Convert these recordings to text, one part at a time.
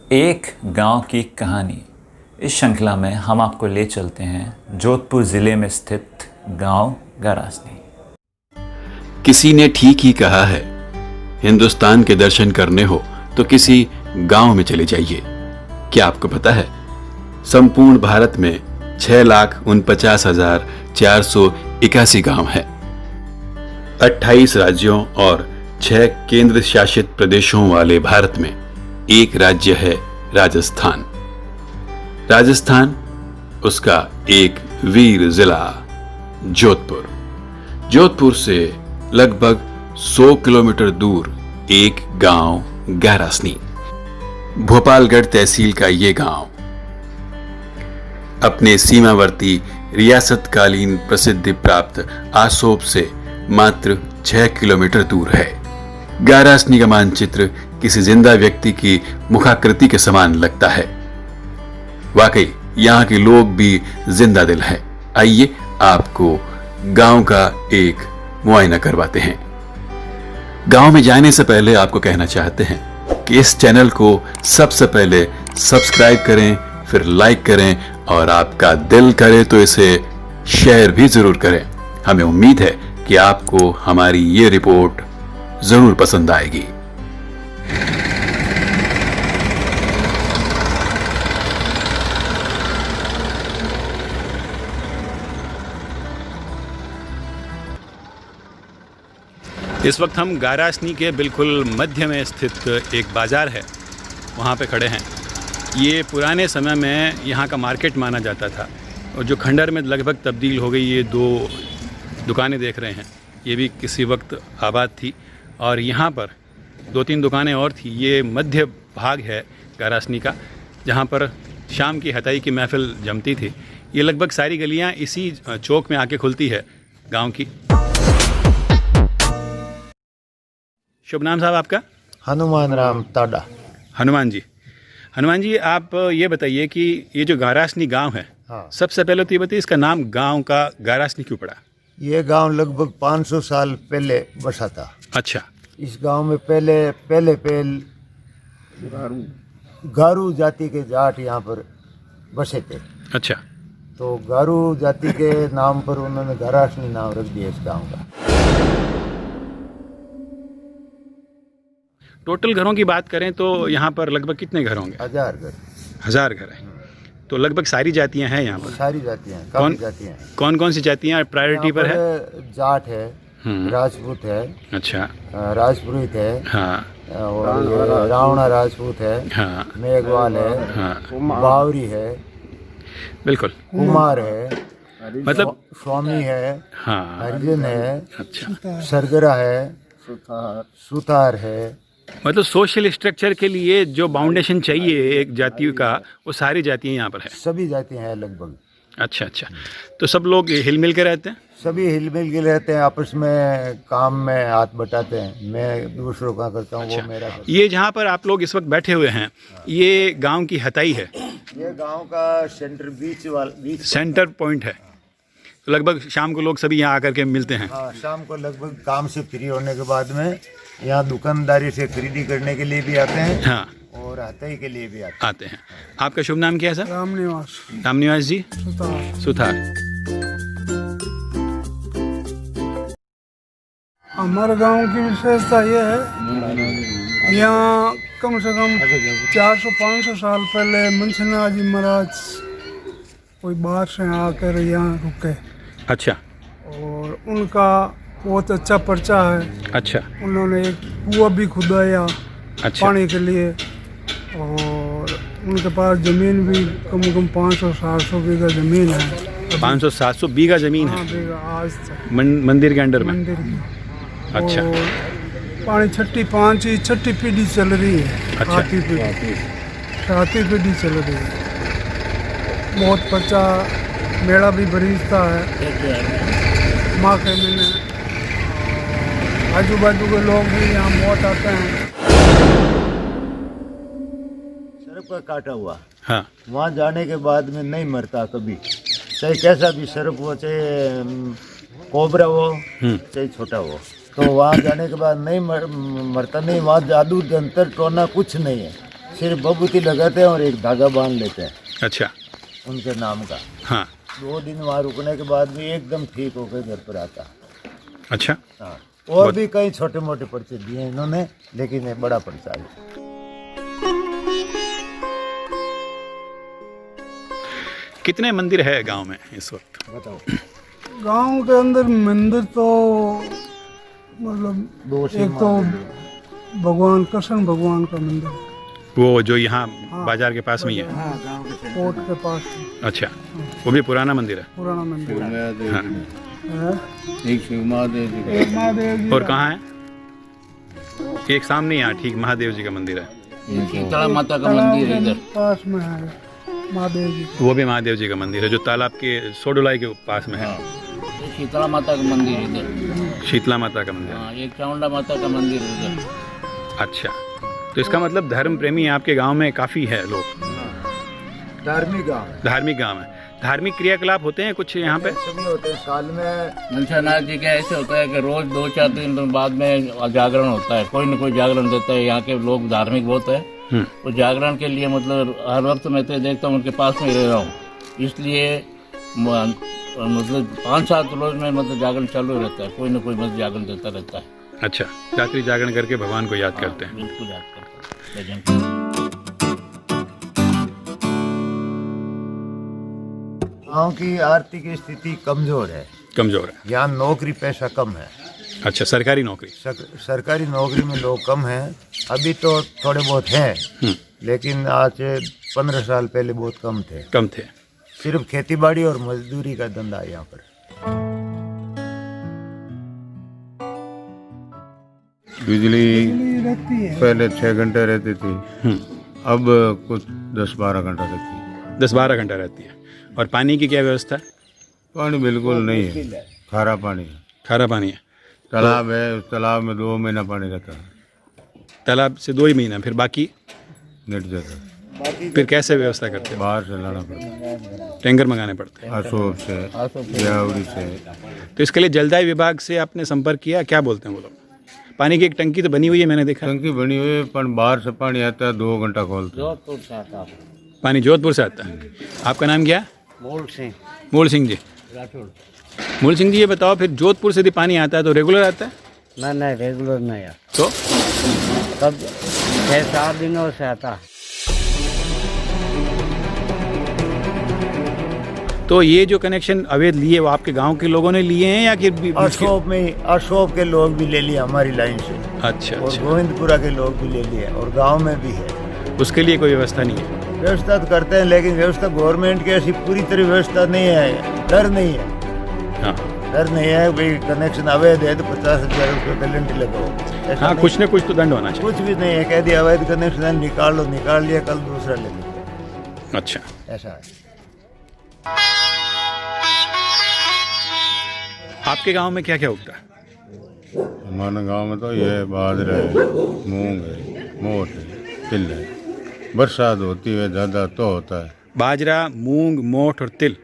एक गांव की कहानी। इस श्रृंखला में हम आपको ले चलते हैं जोधपुर ज़िले में स्थित गांव गरासनी। किसी ने ठीक ही कहा है, हिंदुस्तान के दर्शन करने हो तो किसी गांव में चले जाइए। क्या आपको पता है, संपूर्ण भारत में 6,49,481 गांव हैं। 28 राज्यों और 6 केंद्र शासित प्रदेशों वाले भारत में एक राज्य है राजस्थान। राजस्थान, उसका एक वीर जिला जोधपुर। जोधपुर से लगभग 100 किलोमीटर दूर एक गांव गरासनी, भोपालगढ़ तहसील का ये गांव अपने सीमावर्ती रियासतकालीन प्रसिद्धि प्राप्त आसोब से मात्र 6 किलोमीटर दूर है। गरासनी का मानचित्र किसी जिंदा व्यक्ति की मुखाकृति के समान लगता है। वाकई यहाँ के लोग भी जिंदा दिल हैं। आइए आपको गांव का एक मुआयना करवाते हैं। गांव में जाने से पहले आपको कहना चाहते हैं कि इस चैनल को सबसे पहले सब्सक्राइब करें, फिर लाइक करें और आपका दिल करे तो इसे शेयर भी जरूर करें। हमें उम्मीद है कि आपको हमारी ये रिपोर्ट जरूर पसंद आएगी। इस वक्त हम गरासनी के बिल्कुल मध्य में स्थित एक बाज़ार है, वहाँ पे खड़े हैं। ये पुराने समय में यहाँ का मार्केट माना जाता था और जो खंडर में लगभग तब्दील हो गई। ये 2 दुकानें देख रहे हैं, ये भी किसी वक्त आबाद थी और यहाँ पर 2-3 दुकानें और थी। ये मध्य भाग है गरासनी का, जहाँ पर शाम की हताई की महफिल जमती थी। ये लगभग सारी गलियाँ इसी चौक में आके खुलती है गाँव की। शुभ नाम साहब आपका? हनुमान राम ताडा। हनुमान जी, आप ये बताइए कि ये जो गरासनी गांव है, हाँ। सबसे पहले तो ये बताइए इसका नाम गांव का गरासनी क्यों पड़ा? ये गांव लगभग 500 साल पहले बसा था। अच्छा। इस गांव में पहले गारू जाति के जाट यहाँ पर बसे थे। अच्छा। तो गारू जाति के नाम पर उन्होंने गरासनी नाम रख दिया इस गांव का। टोटल घरों की बात करें तो यहाँ पर लगभग कितने घर होंगे? 1000 घर। 1000 घर हैं। तो लगभग सारी जातियाँ हैं यहाँ पर? सारी जातियाँ हैं, काफी जातियाँ हैं। कौन कौन सी जातियाँ प्रायोरिटी पर है? जाट है, राजपूत है। अच्छा। राजपुरोहित है। हाँ। और ये रावणा राजपूत है। हाँ। मेघवाल है। हाँ। बावरी है। बिल्कुल। कुमार है, मतलब स्वामी है। हाँ। हरिजन है। अच्छा। सरगरा है, सुतार है। मतलब सोशल स्ट्रक्चर के लिए जो फाउंडेशन चाहिए एक जाति का, वो सारी जातियाँ यहाँ पर है? सभी जातियाँ हैं लगभग। अच्छा। तो सब लोग हिल मिल के रहते हैं? सभी हिल मिल के रहते हैं, आपस में काम में हाथ बटाते हैं। मैं दूसरों का करता हूँ। अच्छा। वो मेरा करता। ये जहाँ पर आप लोग इस वक्त बैठे हुए हैं, ये गांव की हताई है? ये गांव का बीच सेंटर पॉइंट है। तो लगभग शाम को लोग सभी यहाँ आकर के मिलते हैं? हाँ, शाम को लगभग काम से फ्री होने के बाद में यहाँ दुकानदारी से खरीदी करने के लिए भी आते हैं। हाँ। और हताई के लिए भी आते हैं। आपका शुभ नाम क्या है सर? रामनिवास जी। सुथार। हमारे गांव की विशेषता ये है, यहाँ कम से कम 400-500 साल पहले मनसना जी महाराज कोई बाहर से आकर यहाँ रुके। अच्छा। और उनका बहुत अच्छा पर्चा है। अच्छा। उन्होंने एक कुआं भी खुदाया। अच्छा। पानी के लिए। और उनके पास ज़मीन भी कम से कम 500-700 बीघा ज़मीन है। 500-700 बीघा ज़मीन है? बीघा आज तक मंदिर के अंडर में? मंदिर की। अच्छा। और पानी छठी पीढ़ी चल रही है। अच्छा। 7वीं पीढ़ी चल रही है। बहुत पर्चा, मेला भी बरीजता है माँ के महीने। आजू बाजू के लोग भी यहाँ बहुत आते हैं। सर्प का काटा हुआ, हाँ। वहाँ जाने के बाद में नहीं मरता कभी, चाहे कैसा भी सर्प हो, चाहे कोबरा हो, चाहे छोटा हो। तो वहाँ जाने के बाद नहीं मरता नहीं। वहाँ जादू जंतर टोना कुछ नहीं है। सिर्फ बबूती लगाते हैं और एक धागा बांध लेते हैं अच्छा। उनके नाम का। हाँ 2 दिन वहाँ रुकने के बाद भी एकदम ठीक होकर घर पर आता। अच्छा। हाँ और भी कई छोटे मोटे पर्चे दिए इन्होंने, लेकिन ये बड़ा पर्चा है। कितने मंदिर है गांव में इस वक्त? बताओ। गांव के अंदर मंदिर तो मतलब 2 एक तो भगवान कृष्ण भगवान का मंदिर है, वो जो यहाँ बाजार के पास में ही है। कोर्ट के पास अच्छा, वो भी पुराना मंदिर है। पुराना मंदिर है। हाँ। एक शिव महादेव जी और कहाँ है? एक सामने यहाँ ठीक महादेव जी का मंदिर है। शीतला माता का मंदिर है इधर पास में है महादेव जी। वो भी महादेव जी का मंदिर है जो तालाब के सोडुलाई के पास में है। ये शीतला माता का मंदिर है इधर। शीतला माता का मंदिर। हाँ एक चामुंडा माता का मंदिर है इधर। अच्छा, तो इसका मतलब धर्म प्रेमी आपके गांव में काफ़ी है लोग। धार्मिक गाँव है। धार्मिक गांव है। धार्मिक क्रियाकलाप होते हैं कुछ यहाँ पे? सभी होते हैं साल में। मनसानाथ जी का ऐसे होता है कि रोज 2-4 दिन बाद में जागरण होता है, कोई न कोई जागरण देता है। यहाँ के लोग धार्मिक बहुत है, तो जागरण के लिए मतलब हर वक्त मैं तो देखता हूँ उनके पास में ही रह रहा हूँ, इसलिए मतलब 5-7 रोज में मतलब जागरण चालू रहता है, कोई न कोई मतलब जागरण देता रहता है। अच्छा, रात्रि जागरण करके भगवान को याद करते हैं। बिल्कुल याद करते हैं। गाँव की आर्थिक स्थिति कमजोर है, कमजोर है। यहाँ नौकरी पैसा कम है। अच्छा, सरकारी नौकरी। सरकारी नौकरी में लोग कम हैं। अभी तो थोड़े बहुत हैं, लेकिन आज 15 साल पहले बहुत कम थे। कम थे। सिर्फ खेतीबाड़ी और मजदूरी का धंधा है यहाँ पर। बिजली रहती है। पहले 6 घंटे रहती थी, अब कुछ 10-12 घंटा रहती है। 10-12 घंटा रहती है। और पानी की क्या व्यवस्था? पानी बिल्कुल नहीं है, खारा पानी है। खारा पानी है। तालाब है, उस तालाब में 2 महीना पानी रहता है। तालाब से 2 ही महीना, फिर बाकी मिट जाता है। फिर कैसे व्यवस्था करते हैं? बाहर से लाना पड़ता है, टैंकर मंगाने पड़ते हैं। अशोक से, ब्यावड़ी से। तो इसके लिए जलदाय विभाग से आपने संपर्क किया? क्या बोलते हैं वो लोग? पानी की एक टंकी तो बनी हुई है, मैंने देखा। टंकी बनी हुई है, पर बाहर से पानी आता है, 2 घंटा खोलते हैं। जोधपुर से आता है। पानी जोधपुर से आता है। आपका नाम क्या है? मूल सिंह मूल सिंह जी। राठौड़। मूल सिंह जी, ये बताओ, फिर जोधपुर से यदि पानी आता है तो रेगुलर आता है? नहीं रेगुलर नहीं है, तो तब 6-7 दिनों से आता है। तो ये जो कनेक्शन अवैध लिए वो आपके गांव के लोगों ने लिए हैं या कि अशोक में, अशोक के लोग भी ले लिए हमारी लाइन से। अच्छा और अच्छा, गोविंदपुरा के लोग भी ले लिए और गांव में भी है। उसके लिए कोई व्यवस्था नहीं है? व्यवस्था तो करते हैं, लेकिन व्यवस्था गवर्नमेंट की ऐसी पूरी तरह व्यवस्था नहीं है। डर नहीं है। हाँ डर नहीं है भाई, कनेक्शन अवैध है तो 50,000 रुपये पेनल्टी लगाओ। ऐसा हाँ, नहीं। कुछ न कुछ तो दंड होना चाहिए। कुछ भी नहीं है, कह दिया अवैध कनेक्शन निकाल लो, निकाल लिया, कल दूसरा ले लीजिए। अच्छा, ऐसा है। आपके गांव में क्या क्या उगता है? हमारे गांव में तो ये बाजरा है, मूंग है, मोट है, तिल है। बरसात होती है ज़्यादा तो होता है। बाजरा, मूंग, मोठ और तिल,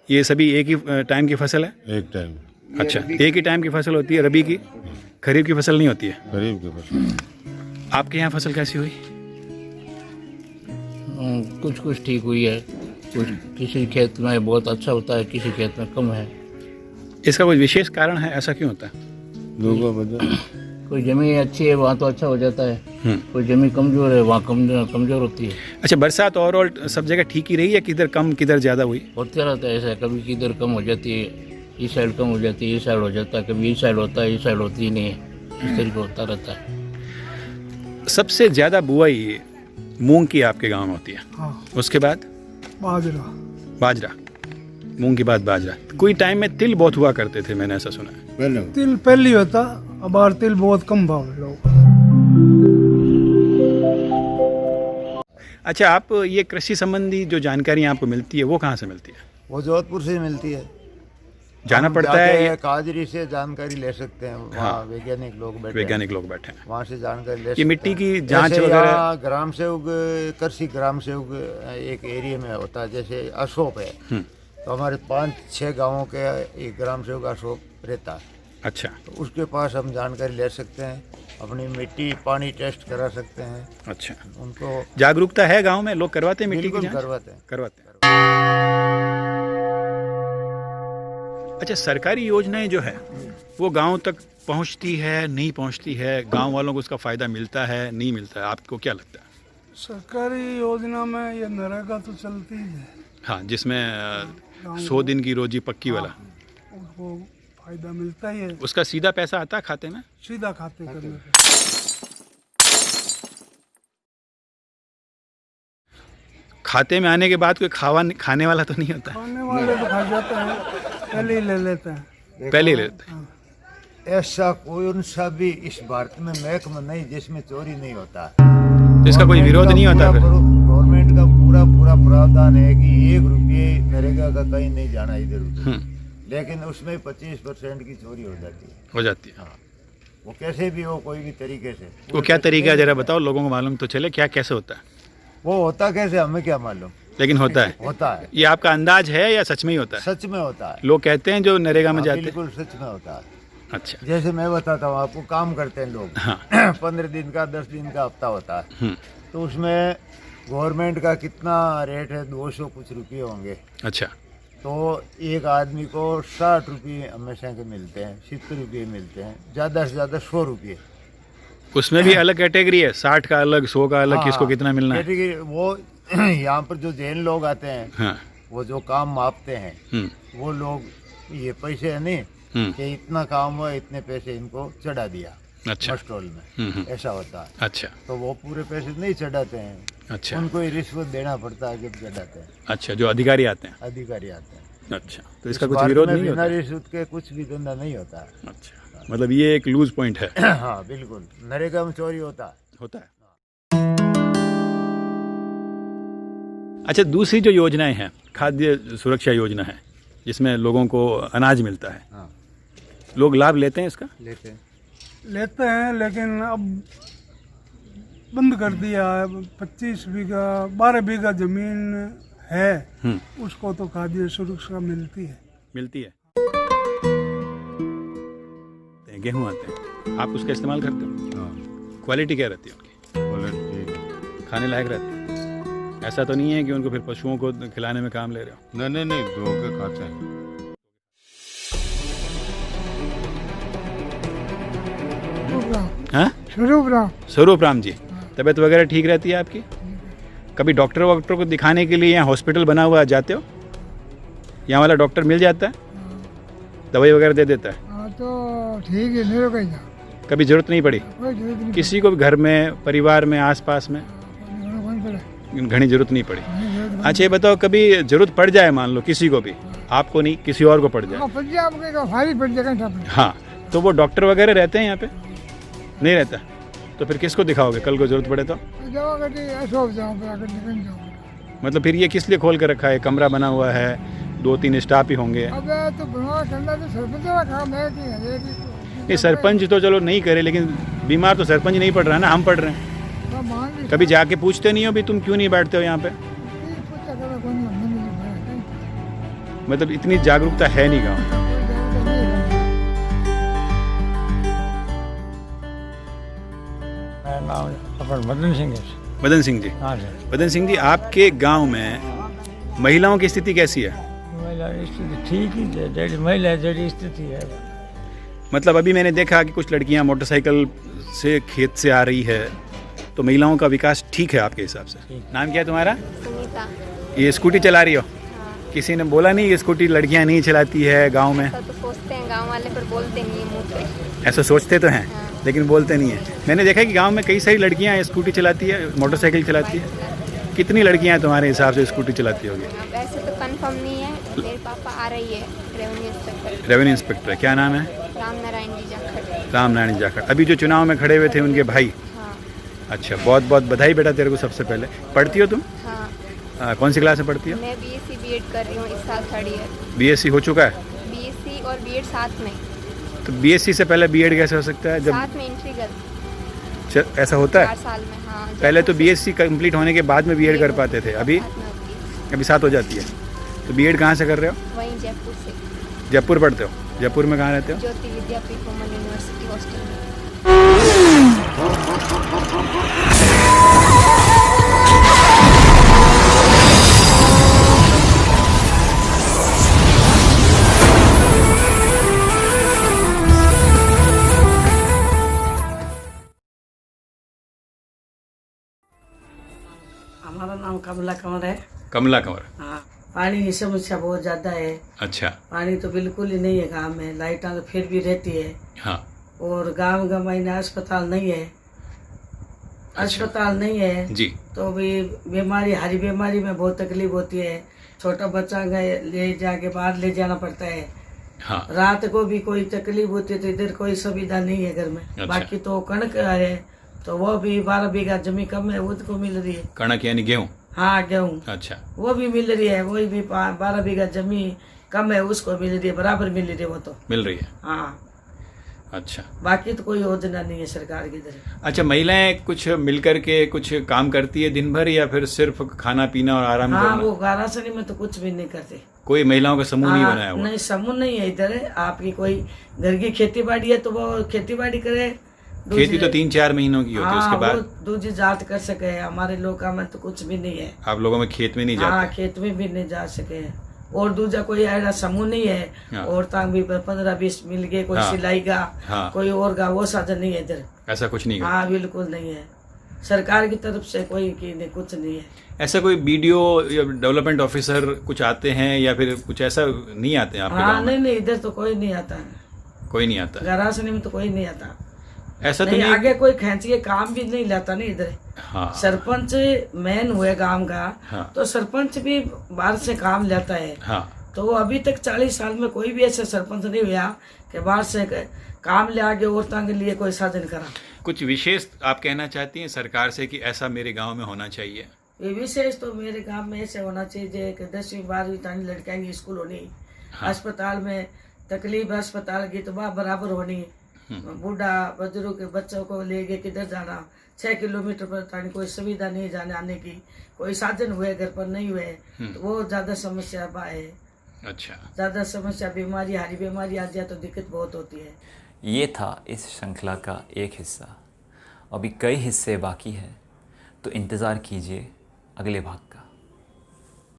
ये सभी एक ही टाइम की फसल है? एक टाइम अच्छा, एक ही टाइम की फसल होती है? रबी की, खरीफ की फसल नहीं होती है? गरीब के पास। आपके यहाँ फसल कैसी हुई? कुछ कुछ ठीक हुई है, कुछ किसी खेत में बहुत अच्छा होता है, किसी खेत में कम है। इसका कोई विशेष कारण है? ऐसा क्यों होता है? दूगो वजह। कोई जमीन अच्छी है वहाँ तो अच्छा हो जाता है, कोई जमीन कमजोर है वहाँ कमजोर होती है। अच्छा, बरसात ओवरऑल सब जगह ठीक ही रही है? किधर कम किधर ज़्यादा हुई? होते रहता है ऐसा, कभी किधर कम हो जाती है, इस साइड कम हो जाती है, इस साइड हो जाता है, कभी इस साइड होता है, इस साइड होती ही नहीं है, इस तरीके होता रहता है। सबसे ज़्यादा बुआई मूंग की आपके गांव में होती है। हाँ, उसके बाद बाजरा। बाजरा, मूंग के बाद बाजरा। कोई टाइम में तिल बहुत हुआ करते थे, मैंने ऐसा सुना है। पहले तिल पहली होता, अब बार तिल बहुत कम भाव है लोग। अच्छा, आप ये कृषि संबंधी जो जानकारी आपको मिलती है वो कहाँ से मिलती है? वो जोधपुर से मिलती है। जाना हम पड़ता जाके है? काजरी से जानकारी ले सकते हैं। वहाँ हाँ। वैज्ञानिक लोग बैठे हैं। वैज्ञानिक लोग बैठे हैं। वहाँ से जानकारी ले ये सकते मिट्टी हैं। की जांच जैसे वगैरह? यहाँ ग्राम सेवक, कृषि ग्राम सेवक एक एरिया में होता है, जैसे अशोक है, तो हमारे 5-6 गांवों के एक ग्राम सेवक अशोक रहता है। अच्छा, तो उसके पास हम जानकारी ले सकते हैं अपनी मिट्टी पानी टेस्ट करा सकते हैं। अच्छा, उनको जागरूकता है गांव में, लोग करवाते हैं मिट्टी की बिल्कुल जांच? करवाते हैं। करवाते हैं। अच्छा, सरकारी योजनाएं जो है वो गांव तक पहुंचती है, नहीं पहुंचती है? गांव वालों को उसका फ़ायदा मिलता है, नहीं मिलता है? आपको क्या लगता है? सरकारी योजना में ये नरेगा तो चलती ही है, हाँ, जिसमें 100 दिन की रोजी पक्की वाला, उनको फायदा मिलता ही है, उसका सीधा पैसा आता है खाते में? सीधा खाते करने पे। खाते में आने के बाद कोई खाने वाला तो नहीं होता है? खाने वाले तो खा जाते हैं, पहले ही ले लेते हैं। पहले ही लेते हैं। ऐसा कोई सा भी इस भारत में महकमा नहीं जिसमें चोरी नहीं होता। तो इसका कोई विरोध नहीं होता फिर? गवर्नमेंट का पूरा पूरा प्रावधान है कि 1 रुपये नरेगा का कहीं नहीं जाना इधर उधर, लेकिन उसमें 25% की चोरी हो जाती है। हो जाती है। हाँ, वो कैसे भी हो, कोई भी तरीके से। वो क्या तरीका है जरा बताओ, लोगों को मालूम तो चले क्या कैसे होता है? वो होता कैसे हमें क्या मालूम, लेकिन होता है। होता है। ये आपका अंदाज है या सच में ही होता है? सच में होता है। लोग कहते हैं जो नरेगा में हाँ, जाते हैं। बिल्कुल सच में होता है। अच्छा। जैसे मैं बताता हूँ आपको, काम करते हैं लोग, हाँ। 15 दिन का 10 दिन का हफ्ता होता है, हम्म। तो उसमें गवर्नमेंट का कितना रेट है, 200 कुछ रुपये होंगे। अच्छा। तो एक आदमी को 60 रुपये हमेशा के मिलते हैं, 70 रुपये मिलते हैं, ज़्यादा से ज़्यादा 100 रुपये। उसमें भी अलग कैटेगरी है, 60 का अलग, 100 का अलग, किसको कितना मिलना है? कैटेगरी वो यहाँ पर जो जैन लोग आते हैं, हाँ। वो जो काम मापते हैं, वो लोग ये पैसे है नहीं कि इतना काम हुआ इतने पैसे इनको चढ़ा दिया। अच्छा। स्टॉल में ऐसा होता है। अच्छा। तो वो पूरे पैसे नहीं चढ़ाते हैं। अच्छा। उनको ही रिश्वत देना पड़ता है जब चढ़ाते हैं। अच्छा, जो अधिकारी आते हैं। अधिकारी आते हैं। अच्छा, तो इसका इस कुछ भारत विरोध में नहीं बिना होता? रिश्वत के कुछ भी धंधा नहीं होता है। अच्छा, मतलब ये एक लूज पॉइंट है। हाँ बिल्कुल, नरेगा में चोरी होता है। होता है। अच्छा, दूसरी जो योजनाएं हैं, खाद्य सुरक्षा योजना है, जिसमें लोगों को अनाज मिलता है, हाँ, लोग लाभ लेते हैं इसका? लेते हैं। लेते हैं, लेकिन अब बंद कर दिया है। 25 बीघा 12 बीघा जमीन है, उसको तो खाद्य सुरक्षा मिलती है। मिलती है। गेहूं आते हैं, आप उसका इस्तेमाल करते हो? हाँ, क्वालिटी क्या रहती है उनकी? बोले ठीक है। खाने लायक रहती है? ऐसा तो नहीं है कि उनको फिर पशुओं को खिलाने में काम ले रहे हो? नहीं, धो के खाते हैं। हाँ? स्वरूप राम जी, तबीयत वगैरह ठीक रहती है आपकी? कभी डॉक्टर को दिखाने के लिए यहाँ हॉस्पिटल बना हुआ जाते हो? यहाँ वाला डॉक्टर मिल जाता है, दवाई वगैरह दे देता है? तो ठीक है, मेरे को कभी जरूरत नहीं पड़ी किसी को भी, घर में, परिवार में, आसपास में? घनी जरूरत नहीं पड़ी। अच्छा, ये बताओ, कभी जरूरत पड़ जाए, मान लो किसी को भी, आपको नहीं किसी और को पड़ जाए, हाँ, तो वो डॉक्टर वगैरह रहते हैं यहाँ पे? नहीं रहता? तो फिर किसको दिखाओगे कल को जरूरत पड़े तो? मतलब फिर ये किस लिए खोल कर रखा है? कमरा बना हुआ है, 2-3 स्टाफ ही होंगे। नहीं, सरपंच तो चलो नहीं करे, लेकिन बीमार तो सरपंच नहीं पड़ रहा है ना, हम पड़ रहे हैं। कभी जाके पूछते नहीं हो भी तुम क्यों नहीं बैठते हो यहाँ पे? मतलब इतनी जागरूकता है नहीं गाँव। मेरा नाम अपन मदन सिंह है। मदन सिंह जी, हाँ सर। मदन सिंह जी, आपके गांव में महिलाओं की स्थिति कैसी है? महिला स्थिति ठीक ही है, जैसी महिला जैसी स्थिति है। मतलब अभी मैंने देखा कि कुछ लड़कियां मोटरसाइकिल से खेत से आ रही है, तो महिलाओं का विकास ठीक है आपके हिसाब से? नाम क्या है तुम्हारा? सुनीता। ये स्कूटी चला रही हो? हाँ। किसी ने बोला नहीं ये स्कूटी लड़कियां नहीं चलाती है गांव में? ऐसा तो सोचते हैं गांव वाले, पर बोलते नहीं है मुंह पे। ऐसा सोचते तो हैं, हाँ। लेकिन बोलते नहीं है। मैंने देखा कि गांव में कई सारी लड़कियां स्कूटी चलाती है, मोटरसाइकिल चलाती है। कितनी लड़कियां तुम्हारे हिसाब से स्कूटी चलाती होगी? अब ऐसे तो कंफर्म नहीं है। मेरे पापा आ रही है, रेवेन्यू इंस्पेक्टर। रेवेन्यू इंस्पेक्टर, क्या नाम है? राम नारायण जी जाखड़। राम नारायण जाखड़। अभी जो चुनाव में खड़े हुए थे उनके भाई? हाँ। अच्छा, बहुत बहुत बधाई बेटा तेरे को। सबसे पहले पढ़ती हो तुम? हाँ। कौन सी क्लास में पढ़ती हो? मैं बीएससी बीएड कर रही हूँ, इस साल 3rd ईयर। बीएससी हो चुका है? बीएससी और बीएड साथ में। तो बीएससी से पहले बीएड कैसे हो सकता है? जब साथ में इंट्रीगल ऐसा होता है? 4 साल में। हाँ, पहले तो बीएससी कंप्लीट होने के बाद में बीएड कर पाते थे, अभी साथ में होती है। अभी साथ हो जाती है। तो बीएड कहाँ से कर रहे हो? वहीं जयपुर से। जयपुर पढ़ते हो? जयपुर में कहाँ रहते हो? ज्योति विद्यापीठ वुमन यूनिवर्सिटी हॉस्टल में। हमारा नाम कमला कंवर है। कमला कंवर। हाँ, पानी की समस्या बहुत ज्यादा है। अच्छा। पानी तो बिल्कुल ही नहीं है गांव में, लाइटें तो फिर भी रहती है। हाँ। और गांव में अस्पताल नहीं है। अस्पताल नहीं है जी। तो भी बीमारी, हरी बीमारी में बहुत तकलीफ होती है। छोटा बच्चा ले जाके बाहर ले जाना पड़ता है। हाँ। रात को भी कोई तकलीफ होती है तो इधर कोई सुविधा नहीं है घर में। अच्छा। बाकी तो कणक है तो वो भी 12 बीघा जमीन कम है, उसको मिल रही है। कणक यानी गेहूँ? हाँ, गेहूँ। अच्छा। वो भी मिल रही है, वही भी 12 बीघा जमीन कम है, उसको मिल रही है, बराबर मिल रही है वो तो। मिल रही है। हाँ। अच्छा। बाकी तो कोई योजना नहीं है सरकार की तरफ। अच्छा, महिलाएं कुछ मिलकर के कुछ काम करती है दिन भर, या फिर सिर्फ खाना पीना और आराम हाँ, करना? वो गारासनी में तो कुछ भी नहीं करते। कोई महिलाओं का समूह नहीं बनाया हुआ? नहीं, समूह नहीं है इधर। आपकी कोई घर की खेती बाड़ी है तो वो खेती बाड़ी करे। खेती तो 3-4 महीनों की होती है, उसके बाद दूसरी जात कर सके। हमारे लोग में तो कुछ भी नहीं है। आप लोगों में खेत में नहीं जाते? हाँ, खेत में भी नहीं जा सके। और दूसरा कोई ऐसा समूह नहीं है। हाँ। और तांग भी 15-20 मिल गए, कोई हाँ। सिलाई का, हाँ। कोई और का, वो साधन नहीं है इधर। ऐसा कुछ नहीं? हाँ, बिल्कुल नहीं है। सरकार की तरफ से कोई की नहीं, कुछ नहीं है। ऐसा कोई बीडीओ या डेवलपमेंट ऑफिसर कुछ आते हैं, या फिर कुछ ऐसा नहीं आते हैं आपके हाँ, गाँव में? नहीं, इधर तो कोई नहीं आता है। कोई नहीं आता? गारासनी में तो कोई नहीं आता। ऐसा तो नहीं, नहीं? आगे कोई खेचिए काम भी नहीं लाता नहीं इधर। हाँ। सरपंच मेन हुए गांव का। हाँ। तो सरपंच भी बाहर से काम लेता है। हाँ। तो वो अभी तक 40 साल में कोई भी ऐसा सरपंच नहीं हुआ कि बाहर से काम ले आगे औरतों के लिए कोई साधन करा। कुछ विशेष आप कहना चाहती हैं सरकार से कि ऐसा मेरे गांव में होना चाहिए? ये विशेष तो मेरे गांव में ऐसे होना चाहिए कि 10वीं 12वीं तक लड़कियां की स्कूल होनी। हाँ। अस्पताल में तकलीफ, अस्पताल की तो बराबर होनी। बूढ़ा बुजुर्ग के बच्चों को लेके किधर जाना, 6 किलोमीटर पर तानी कोई सुविधा नहीं जाने आने की। कोई साधन हुए घर पर नहीं हुए तो वो ज्यादा समस्या है। अच्छा। ज्यादा समस्या, बीमारी, हरी बीमारी आ जाए तो दिक्कत बहुत होती है। ये था इस श्रृंखला का एक हिस्सा। अभी कई हिस्से बाकी हैं, तो इंतज़ार कीजिए अगले भाग का।